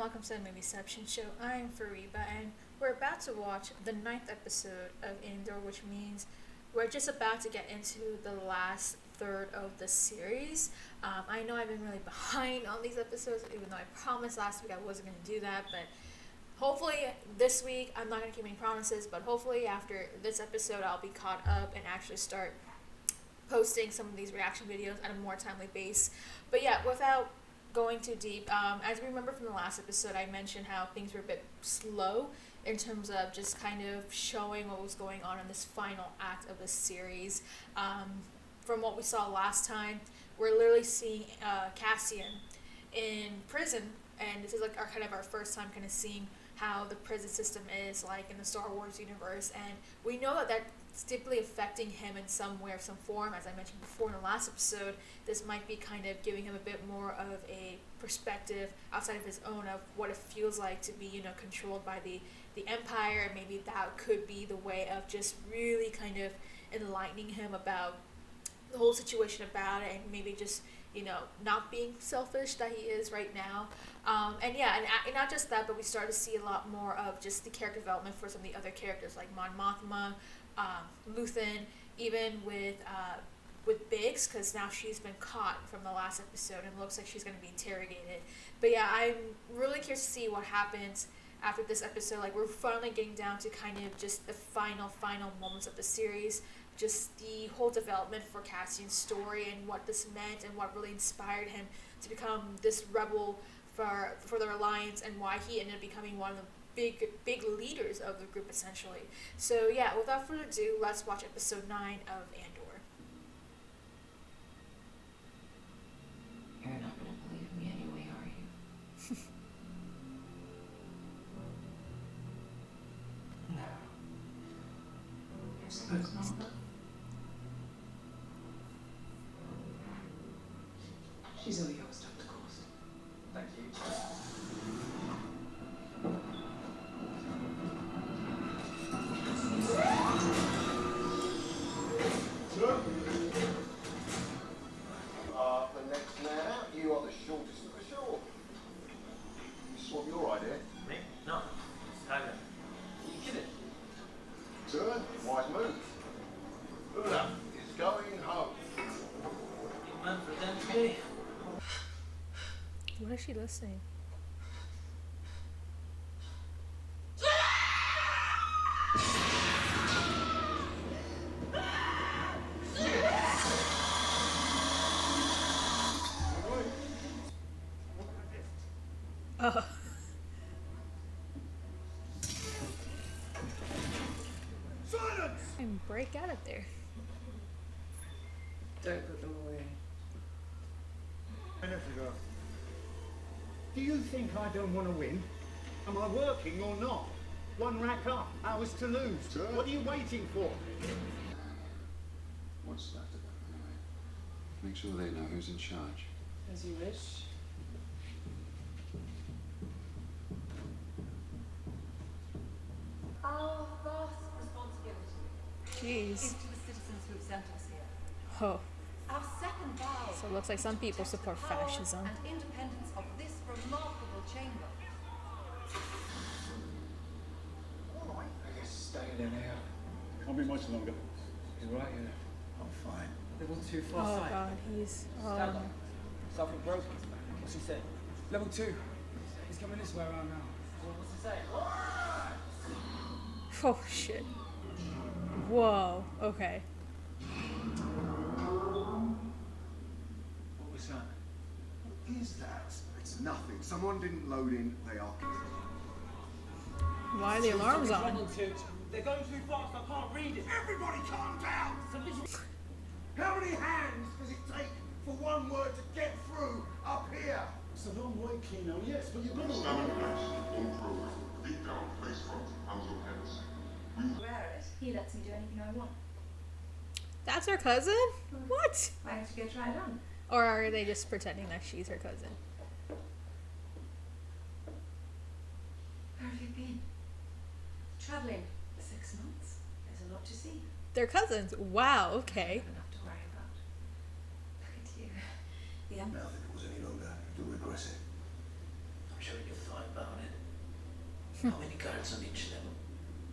welcome to the Movieception Show. I am Fariba, and we're about to watch the ninth episode of Andor, which means we're just about to get into the last third of the series. I know I've been really behind on these episodes, even though I promised last week I wasn't going to do that, but hopefully this week, I'm not going to keep any promises, but hopefully after this episode I'll be caught up and actually start posting some of these reaction videos at a more timely base. But yeah, without going too deep, as we remember from the last episode, I mentioned how things were a bit slow in terms of just kind of showing what was going on in this final act of the series. From what we saw last time, we're literally seeing Cassian in prison, and this is like our first time kind of seeing how the prison system is like in the Star Wars universe, and we know that that's deeply affecting him in some way or some form. As I mentioned before in the last episode, this might be kind of giving him a bit more of a perspective outside of his own of what it feels like to be, controlled by the Empire, and maybe that could be the way of just really kind of enlightening him about the whole situation about it, and maybe just not being selfish that he is right now. And not just that, but we start to see a lot more of just the character development for some of the other characters like Mon Mothma, Luthen, even with Biggs, because now she's been caught from the last episode and looks like she's going to be interrogated. But yeah, I'm really curious to see what happens after this episode. Like, we're finally getting down to kind of just the final moments of the series, just the whole development for Cassian's story and what this meant and what really inspired him to become this rebel for the Alliance, and why he ended up becoming one of the big leaders of the group, essentially. So yeah, without further ado, let's watch episode 9 of Andor. You're not going to believe me anyway, are you? No. Your son's not. She's all yours, Dr. Course. Thank you. Sir? The next man out, you are the shortest of the short. You swap your idea. Me? No. Tiger. Are you kidding? Sir, wise move. Ula is going home. You man for identity? What is she listening? Oh. Silence! And break out of there. Don't put them away. Minutes ago. Do you think I don't want to win? Am I working or not? One rack up, ours to lose. Sir? What are you waiting for? What's left of them, anyway? Make sure they know who's in charge. As you wish. Our first responsibility Jeez. is to the citizens who have sent us here. Oh. Our second vow So it looks like some is to people protect support the power fascism. and independence of this remarkable chamber. All right. I guess staying in here. Can't be much longer. You're right, yeah. I'm fine. Level 2 Oh foresight. god, he's Stand up. Something broken. What's he say? Level 2. He's coming this way around now. What's he say? oh shit. Whoa. Okay. What was that? What is that? It's nothing. Someone didn't load in the architect. Why are the alarms on? Level 2. They're going too fast. I can't read it. Everybody calm down! Something's... How many hands does it take for one word to get through up here? It's a long way, Kino, yes, but you've been Wear it. He lets me do anything I want. That's her cousin? What? I have to go try it on. Or are they just pretending that she's her cousin? Where have you been? Traveling for 6 months. There's a lot to see. They're cousins. Wow, okay. Enough to worry about. Look at you. The Now that it was any longer, do regret it. I'm sure you'll find that. How many guards on each level?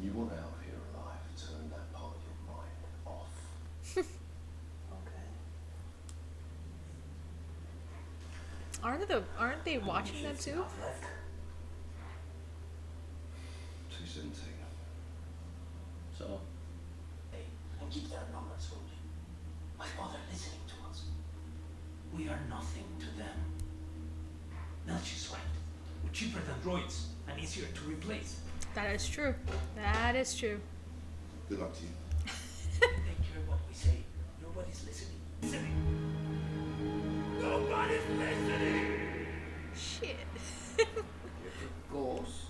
You want out of here alive, turn that part of your mind off. Okay. Aren't they watching them Shifts too? enough left. 217. So? Hey, and keep their numbers for me. Why bother listening to us? We are nothing to them. Melch is right. We're cheaper than droids and easier to replace. That is true. That is true. Good luck to you. They care what we say. Nobody's listening. Listening. Nobody's listening! Shit. Ghost.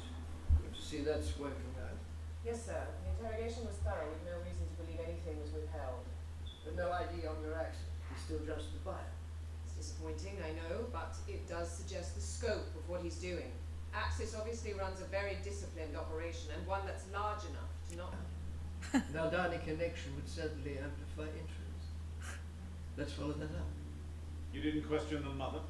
Good to see that's working out. Yes, sir. The interrogation was thorough with no reason to believe anything was withheld. But no ID on your accent. He's still just the buyer. It's disappointing, I know, but it does suggest the scope of what he's doing. Axis obviously runs a very disciplined operation and one that's large enough to not... An Aldani connection would certainly amplify interest. Let's follow that up. You didn't question the mother?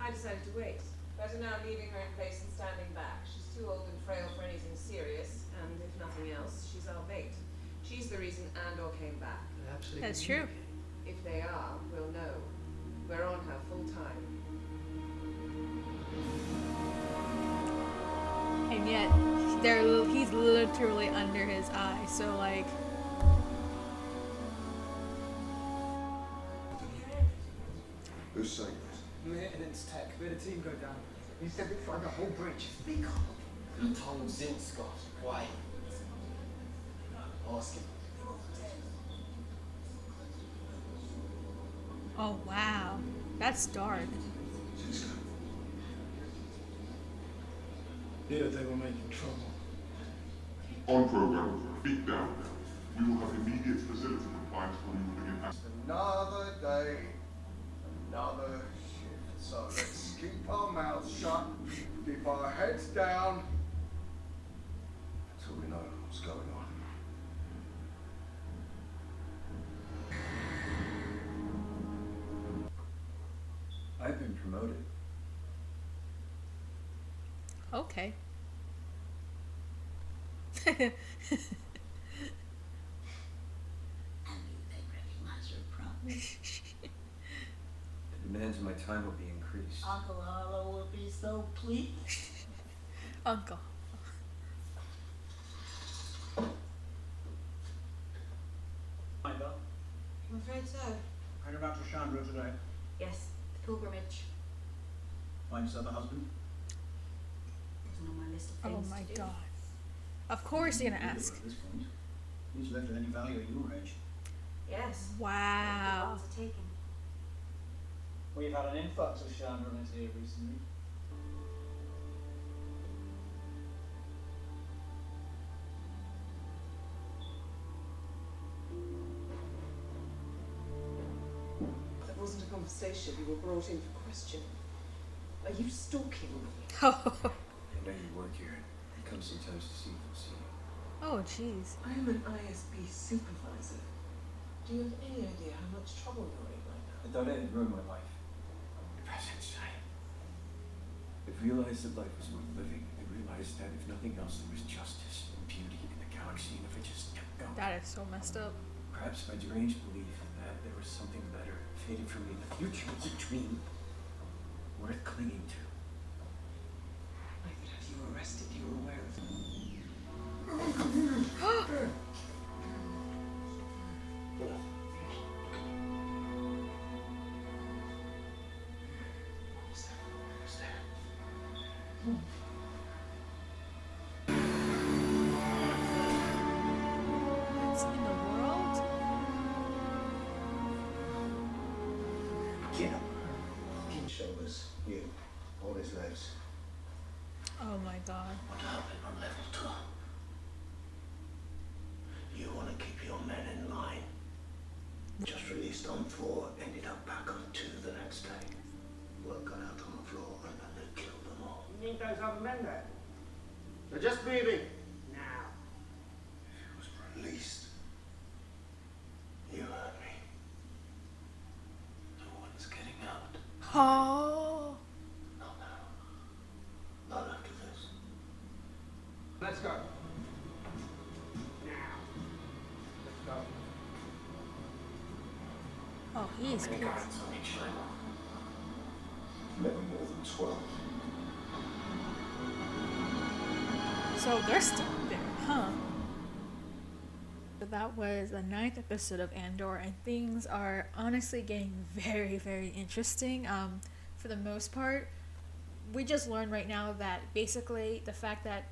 I decided to wait. Better now leaving her in place and standing back. She's too old and frail for anything serious, and if nothing else, she's our bait. She's the reason Andor came back. Perhaps they That's can true. communicate. If they are, we'll know. We're on her full time. And yet, he's literally under his eye. So like, Who's saying this? Maintenance tech. We had a team go down. He said it's like a whole bridge. Speak up. You told Zin, Scott. Why? Ask him. oh wow, that's dark. Cisco. Yeah, they were making trouble. On program, feet down. We will have immediate facility compliance for you within Another day, another shift. So let's keep our mouths shut, keep our heads down, until we know what's going on. I've been promoted. Okay. The demands of my time will be increased. Uncle Harlow will be so pleased. Uncle. Mind up. I'm afraid so. Heading back to Chandra today. Yes, the pilgrimage Find yourself a husband. isn't on my list of Oh things my to do. god. Of course you're gonna ask. At this point, who's left with any value at your age? Yes. The Wow. ones are taken. We've had an influx of Chandras here recently. That wasn't a conversation. You were brought in for questioning. Are you stalking me? I know you work here. I come sometimes to see if I'll see you. Oh jeez. I am an ISB supervisor. Do you have any idea how much trouble you're in right now? I thought it had ruined my life. Presence time. I realized that life was worth living. I realized that if nothing else, there was justice and beauty in the galaxy, and if I just kept going. That is so messed up. Perhaps my deranged belief that there was something better fated for me in the future was a dream worth clinging to. I could have you arrested. You were aware of it. It's in the world? Get up. Keep shoulders. You. Hold his legs. Oh my god. What happened on level 2? You want to keep your men in line. Just released on 4, ended up back on 2 the next day. Word got out on the floor and then they killed them all. You need those other men there? They're just leaving. Now. If it was released, you heard me. No one's getting out. Oh. Not now. Not after this. How Jeez, many please. guards on each level? Never more than 12. So they're still there, huh? So that was the ninth episode of Andor, and things are honestly getting very, very interesting. For the most part, we just learned right now that basically the fact that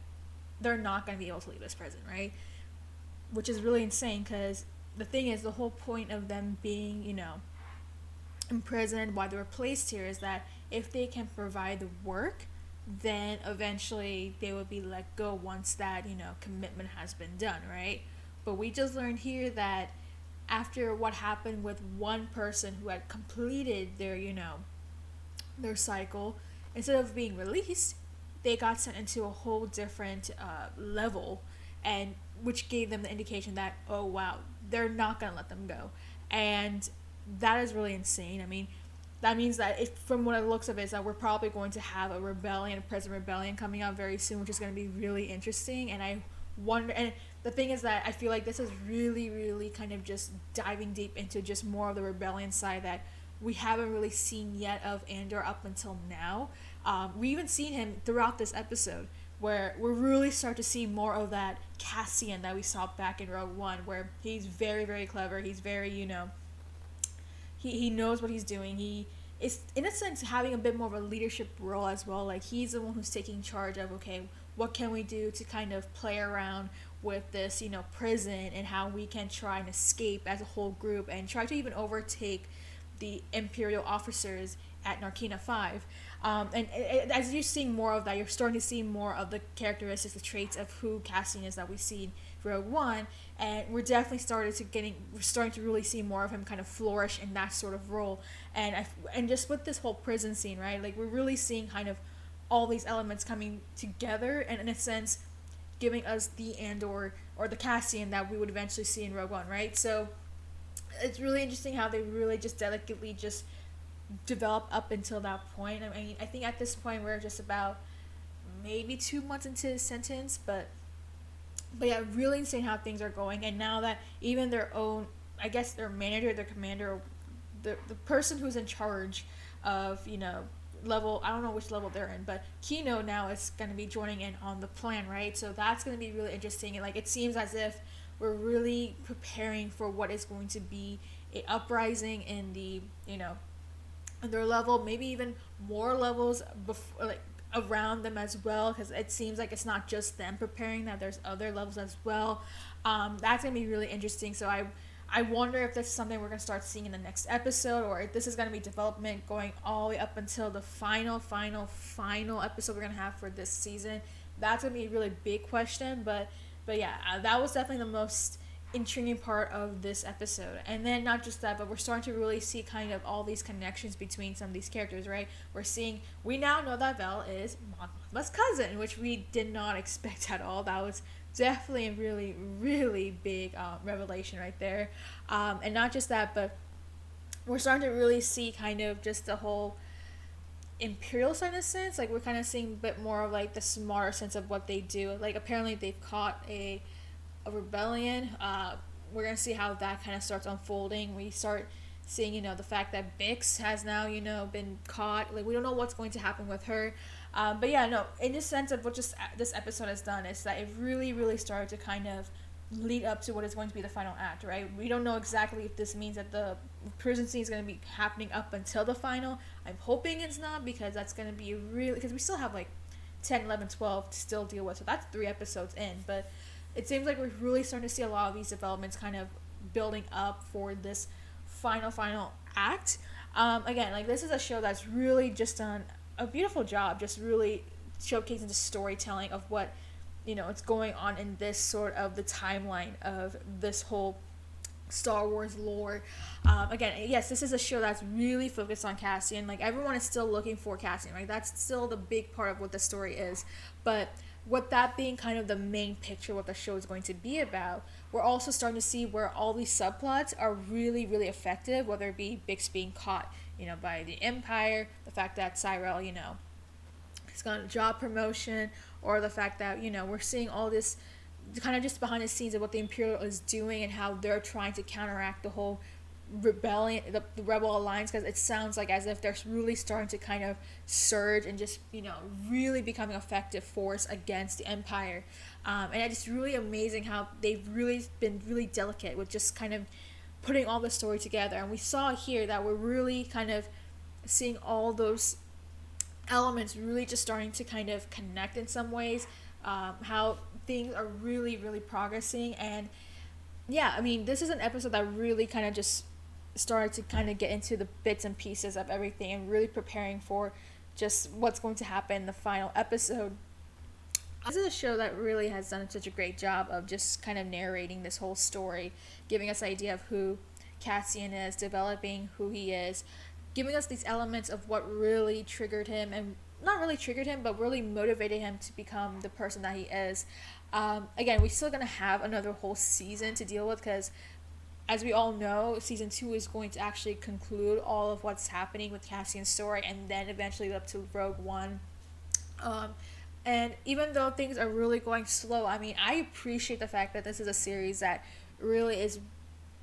they're not going to be able to leave this prison, right? Which is really insane because the thing is, the whole point of them being, imprisoned, why they were placed here, is that if they can provide the work, then eventually they would be let go once that, commitment has been done, right? But we just learned here that after what happened with one person who had completed their cycle, instead of being released, they got sent into a whole different level, and which gave them the indication that, oh wow, they're not gonna let them go, and that is really insane. I mean, that means that if, from what it looks of it, is that we're probably going to have a rebellion, a prison rebellion coming out very soon, which is going to be really interesting. And I wonder, and the thing is that I feel like this is really, really kind of just diving deep into just more of the rebellion side that we haven't really seen yet of Andor up until now. We even seen him throughout this episode, where we really start to see more of that Cassian that we saw back in Rogue One, where he's very, very clever. He's very, he knows what he's doing. He is, in a sense, having a bit more of a leadership role as well. Like, he's the one who's taking charge of, okay, what can we do to kind of play around with this, prison, and how we can try and escape as a whole group and try to even overtake the Imperial officers at Narkina 5. As you're seeing more of that, you're starting to see more of the characteristics, the traits of who Cassian is that we see in Rogue One, and we're starting to really see more of him kind of flourish in that sort of role. And just with this whole prison scene, right? Like, we're really seeing kind of all these elements coming together, and in a sense, giving us the Andor or the Cassian that we would eventually see in Rogue One, right? So it's really interesting how they really just delicately just develop up until that point. I mean, I think at this point we're just about maybe 2 months into his sentence, but yeah, really insane how things are going. And now that even their own, I guess their manager, their commander, the person who's in charge of, level, I don't know which level they're in, but Kino now is going to be joining in on the plan, right? So that's going to be really interesting. And like, it seems as if we're really preparing for what is going to be a uprising in the, in their level, maybe even more levels before, like, around them as well, because it seems like it's not just them preparing, that there's other levels as well. That's gonna be really interesting. So I wonder if this is something we're gonna start seeing in the next episode, or if this is gonna be development going all the way up until the final episode we're gonna have for this season. That's gonna be a really big question, but yeah, that was definitely the most intriguing part of this episode. And then not just that, but we're starting to really see kind of all these connections between some of these characters, right? We now know that Vel is Mon Mothma's cousin, which we did not expect at all. That was definitely a really, really big revelation right there. And not just that, but we're starting to really see kind of just the whole Imperial side in a sense. Like, we're kind of seeing a bit more of like the smarter sense of what they do. Like, apparently they've caught a rebellion. We're gonna see how that kind of starts unfolding. We start seeing, the fact that Bix has now, been caught. Like, we don't know what's going to happen with her. But yeah, no, in the sense of what just this episode has done is that it really, really started to kind of lead up to what is going to be the final act, right? We don't know exactly if this means that the prison scene is going to be happening up until the final. I'm hoping it's not, because that's going to be because we still have like 10, 11, 12 to still deal with. So that's 3 episodes in, but it seems like we're really starting to see a lot of these developments kind of building up for this final act. Again, like, this is a show that's really just done a beautiful job, just really showcasing the storytelling of what, it's going on in this sort of the timeline of this whole Star Wars lore. Again, yes, this is a show that's really focused on Cassian. Like, everyone is still looking for Cassian, right? That's still the big part of what the story is. But with that being kind of the main picture, what the show is going to be about, we're also starting to see where all these subplots are really, really effective, whether it be Bix being caught, by the Empire, the fact that Cyrell, he's got a job promotion, or the fact that, we're seeing all this kind of just behind the scenes of what the Imperial is doing and how they're trying to counteract the whole rebellion, the rebel alliance, because it sounds like as if they're really starting to kind of surge and just really becoming effective force against the empire. And it's just really amazing how they've really been really delicate with just kind of putting all the story together. And we saw here that we're really kind of seeing all those elements really just starting to kind of connect in some ways, how things are really really progressing. And yeah, I mean, this is an episode that really kind of just started to kind of get into the bits and pieces of everything and really preparing for just what's going to happen in the final episode. This is a show that really has done such a great job of just kind of narrating this whole story, giving us an idea of who Cassian is, developing who he is, giving us these elements of what really triggered him, and not really triggered him, but really motivated him to become the person that he is. Again, we're still going to have another whole season to deal with, because as we all know, season 2 is going to actually conclude all of what's happening with Cassian's story, and then eventually up to Rogue One. And even though things are really going slow, I mean, I appreciate the fact that this is a series that really is,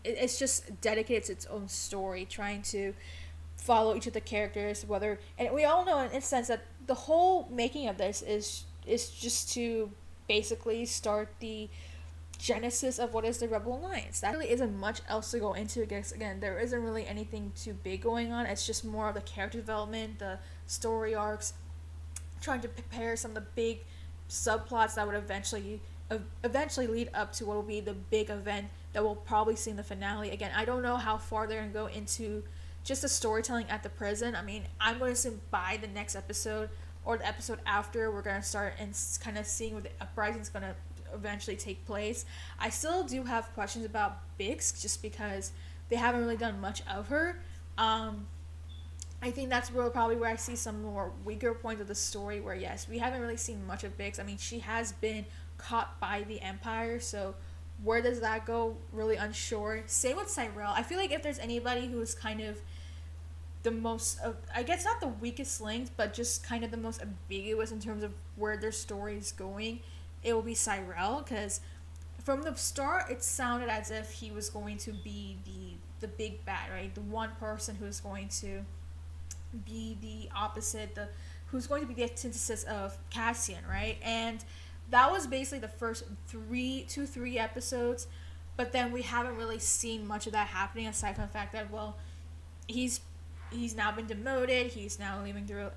it's just dedicated to its own story, trying to follow each of the characters, whether, and we all know in a sense that the whole making of this is just to basically start the genesis of what is the Rebel Alliance. That really isn't much else to go into, because again, there isn't really anything too big going on. It's just more of the character development, the story arcs, trying to prepare some of the big subplots that would eventually lead up to what will be the big event that we'll probably see in the finale. Again, I don't know how far they're going to go into just the storytelling at the prison. I mean, I'm going to assume by the next episode or the episode after, we're going to start and kind of seeing what the uprising is going to eventually take place. I still do have questions about Bix, just because they haven't really done much of her. I think that's probably where I see some more weaker points of the story, where yes, we haven't really seen much of Bix. I mean, she has been caught by the Empire, so where does that go? Really unsure. Same with Cyrell. I feel like if there's anybody who's kind of the most, I guess not the weakest link, but just kind of the most ambiguous in terms of where their story is going, it will be Cyrell, because from the start it sounded as if he was going to be the big bad, right? The one person who's going to be the opposite, who's going to be the antithesis of Cassian, right? And that was basically the first three episodes, but then we haven't really seen much of that happening, aside from the fact that, well, he's now been demoted, he's now living through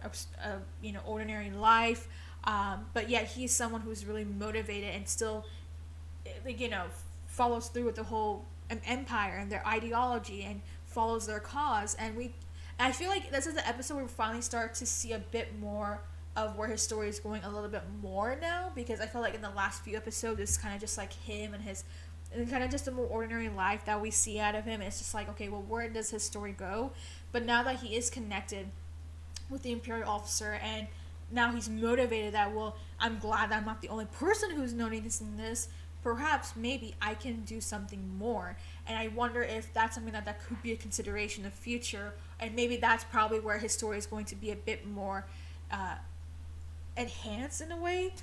a ordinary life, but yet he's someone who's really motivated and still follows through with the whole empire and their ideology and follows their cause. And I feel like this is the episode where we finally start to see a bit more of where his story is going a little bit more now, because I feel like in the last few episodes it's kind of just like him and kind of just a more ordinary life that we see out of him. It's just like, okay, well, where does his story go? But now that he is connected with the Imperial officer, and now he's motivated that, well, I'm glad that I'm not the only person who's noticing this, perhaps maybe I can do something more. And I wonder if that's something that could be a consideration in the future, and maybe that's probably where his story is going to be a bit more enhanced in a way,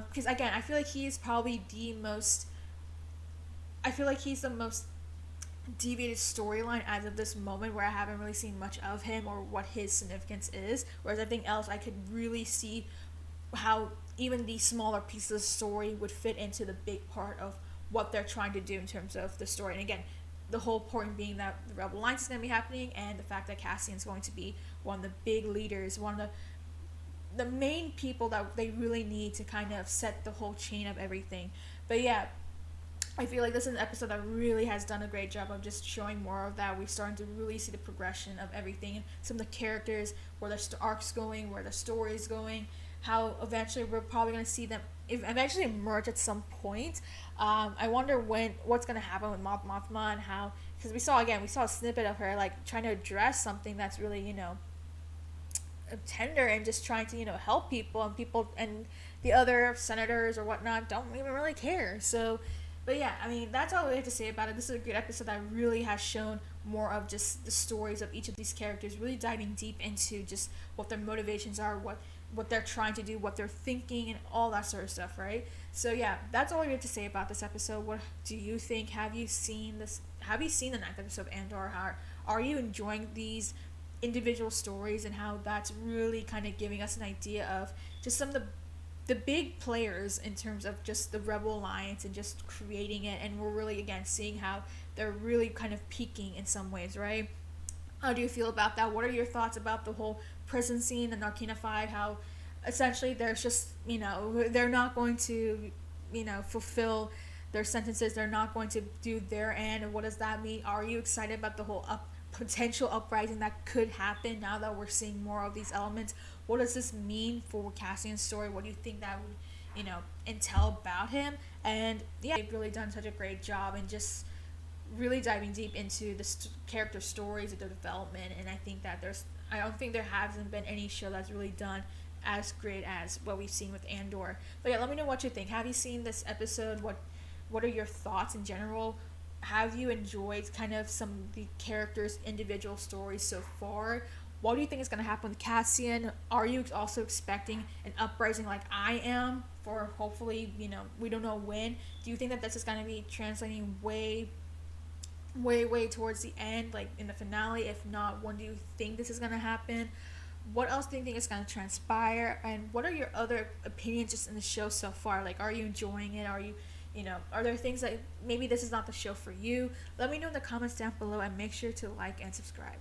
because again, I feel like he's probably the most deviated storyline as of this moment, where I haven't really seen much of him or what his significance is, whereas everything else I could really see how even these smaller pieces of story would fit into the big part of what they're trying to do in terms of the story. And again, the whole point being that the Rebel Alliance is going to be happening, and the fact that Cassian's going to be one of the big leaders, one of the main people that they really need to kind of set the whole chain of everything. But yeah, I feel like this is an episode that really has done a great job of just showing more of that. We're starting to really see the progression of everything, some of the characters, where their arc's going, where the story's going, how eventually we're probably going to see them eventually emerge at some point. I wonder what's going to happen with Mothma, and how, because we saw a snippet of her like trying to address something that's really tender, and just trying to help people, and the other senators or whatnot don't even really care. So, but yeah, I mean, that's all we have to say about it. This is a good episode that really has shown more of just the stories of each of these characters, really diving deep into just what their motivations are, what they're trying to do, what they're thinking, and all that sort of stuff, right? So yeah, that's all we have to say about this episode. What do you think? Have you seen this? have you seen the ninth episode of Andor? How are you enjoying these individual stories and how that's really kind of giving us an idea of just some of the big players in terms of just the Rebel Alliance and just creating it, and we're really again seeing how they're really kind of peaking in some ways, right? How do you feel about that? What are your thoughts about the whole prison scene in Narkina 5? How essentially there's just, they're not going to, fulfill their sentences. They're not going to do their end. And what does that mean? Are you excited about the whole potential uprising that could happen now that we're seeing more of these elements? What does this mean for Cassian's story? What do you think that would, entail about him? And yeah, they've really done such a great job and just really diving deep into the character stories and their development. And I think that I don't think there hasn't been any show that's really done as great as what we've seen with Andor. But yeah, let me know what you think. Have you seen this episode? What are your thoughts in general? Have you enjoyed kind of some of the characters' individual stories so far? What do you think is going to happen with Cassian? Are you also expecting an uprising like I am for hopefully, we don't know when? Do you think that this is going to be translating way towards the end, like in the finale? If not, when do you think this is going to happen? What else do you think is going to transpire? And what are your other opinions just in the show so far? Like, are you enjoying it? Are you, are there things that maybe this is not the show for you? Let me know in the comments down below, and make sure to like and subscribe.